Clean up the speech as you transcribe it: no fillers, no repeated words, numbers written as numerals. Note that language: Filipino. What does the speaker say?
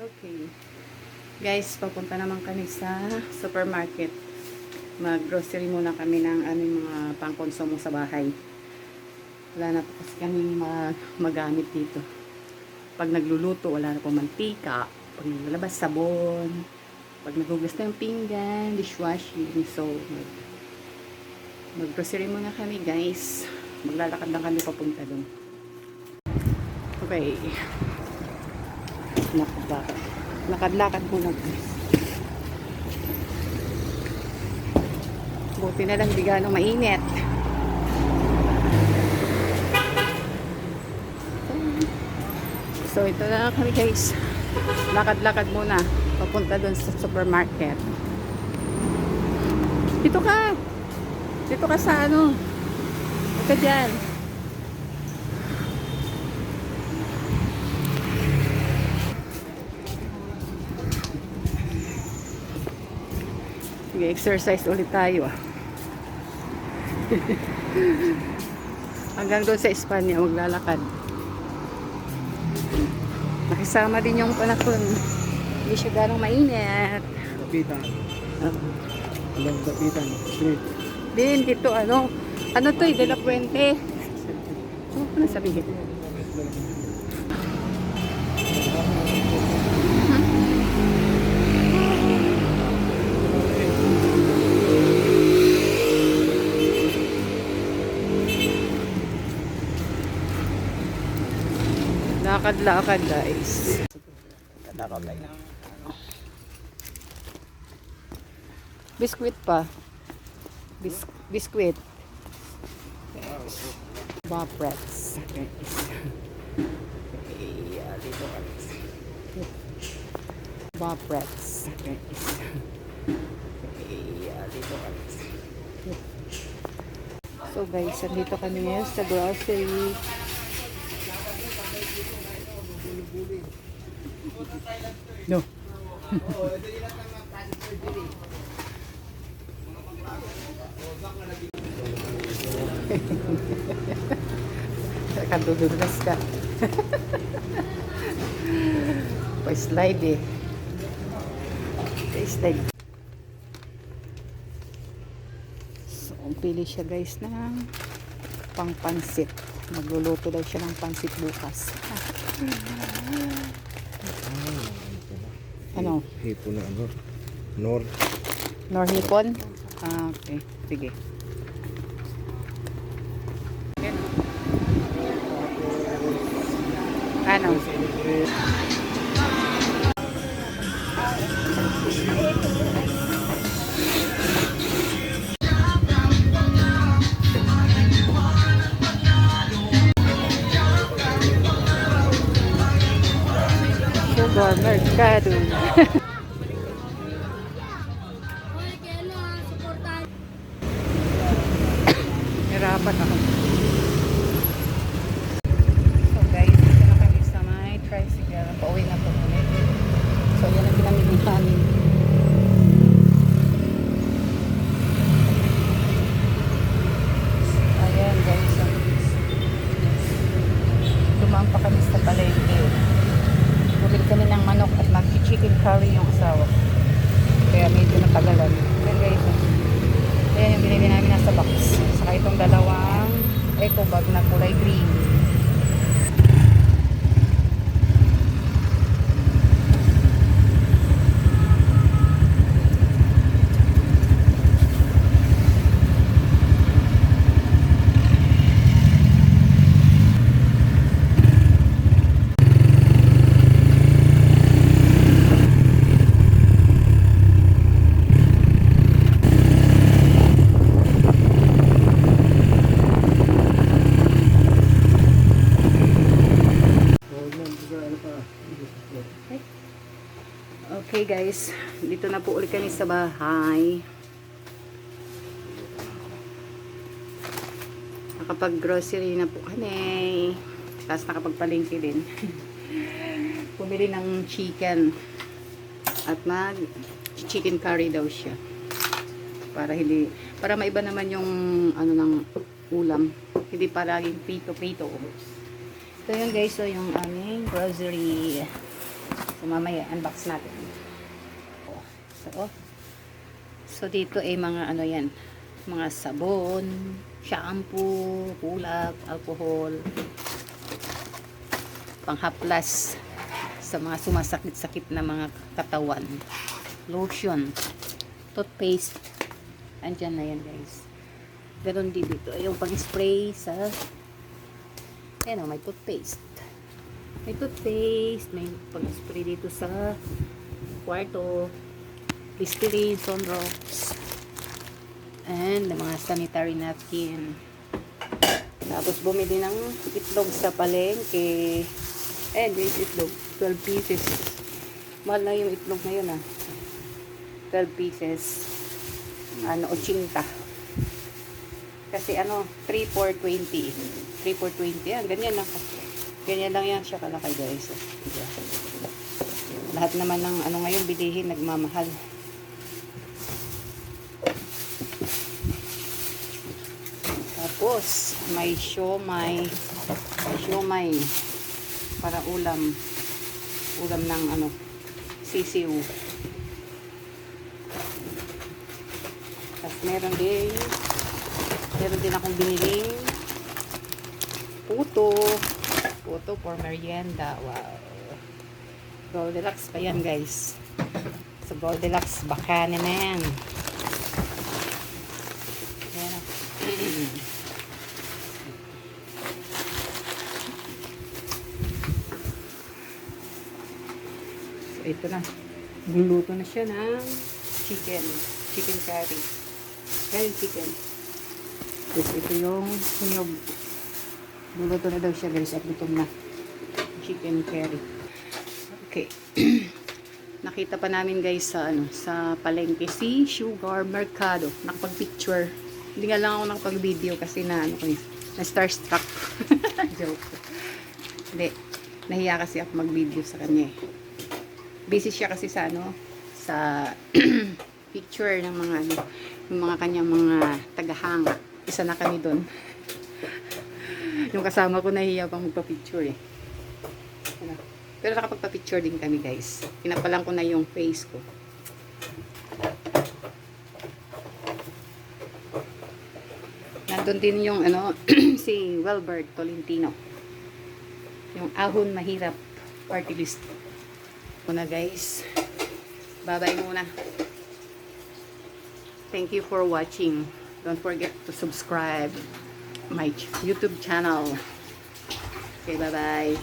Okay. Guys, papunta naman kami sa supermarket. Mag-grocery muna kami ng aming mga pangkonsumo sa bahay. Wala na po kasi kami magamit dito. Pag nagluluto, wala na po mantika. Pag naglalabas, sabon. Pag nagugas na yung pinggan, dishwashing. So, mag-grocery muna kami, guys. Maglalakad lang kami papunta doon. Okay. Lakad-lakad muna, guys. Buti na lang di gano'ng mainit. So ito na kami, guys. Lakad-lakad muna papunta doon sa supermarket. Dito ka sa ano. Ito dyan. Sige, exercise ulit tayo. Hanggang doon sa Espanya maglalakad. Nakisama din yung panahon. Hindi siya ganong mainit. Kapitan. Alam kapitan. Street. Din dito ano to De La Puente. Ano ko na sabihin? Lakad-lakad, guys. Biskuit pa. Biskuit. Bobrats. Dito ka. Bobrats. Dito ka. So guys, andito kami ngayon sa grocery. No. Kadudulas ka. Pa-slide eh. Pa-slide. So, pili siya guys ng pang-pansit. Magluluto daw siya ng pansit bukas. Ano? Hipon na ano? Norhipon? Ah, okay. Sige. Ano? Sugar Mercado. Hirapan ako. So guys, dito na kami sa may tricycle. Pauwi na po ulit. So yan ang pinamili namin. Ayan guys. Dumaan pa kami sa palengke. Bumili kami ng manok at mag-chicken curry yung asawa. Kaya medyo natagalan. Ayan guys. Ayan yung binili namin nasa box. Saka itong dalawang eco bag na kulay green. Okay guys, dito na po ulit kami sa bahay. Nakapag-grocery na po kami. Tapos nakapagpalengke din. Pumili ng chicken. At mag-chicken curry daw siya. Para maiba naman yung ano ng ulam. Hindi palaging pito-pito. Ito yun guys, so yung aming grocery. So So, mamaya, unbox natin. So dito ay mga ano yan, mga sabon, shampoo, kulak, alcohol, panghaplas sa mga sumasakit-sakit na mga katawan, lotion, toothpaste, andyan na yan guys. Ganon din dito, yung pang-spray sa, ayan o, may toothpaste. May toothpaste, may pang-spray dito sa kwarto, Listerine, Sunrocks, and mga sanitary napkin. Tapos bumili ng itlog sa palengke. And this itlog, 12 pieces. Mahal na yung itlog na yun 12 pieces. 80. Kasi 3 for 20. 3 for 20. Ganyan lang. Ganyan lang yan siya kalakay guys. Lahat naman ng ngayon bilihin nagmamahal. Tapos may siomay para ulam ng sisiw. Tapos meron din akong biniling puto for merienda. Wow, Goldilocks pa yan guys. So Goldilocks baka naman. Ayan. So ito na, guluto na siya ng chicken curry chicken. Tapos ito yung sunyog, guluto na daw siya guys at gutom na. Chicken curry. Okay. Nakita pa namin guys sa palengke si Sugar Mercado. Nakapag-picture. Hindi nga lang ako nakapag-video kasi na starstruck. Joke. Hindi. Nahiya kasi ako mag-video sa kanya. Busy siya kasi sa sa picture ng mga yung mga kanyang mga tagahanga. Isa na kami doon. Yung kasama ko nahiya pang magpa-picture eh. Pero nakapagpa-picture din kami guys. Pinapalan ko na yung face ko. Nandun din yung si Welbert Tolentino. Yung Ahon Mahirap party list. Muna guys. Bye-bye muna. Thank you for watching. Don't forget to subscribe my YouTube channel. Okay, bye-bye.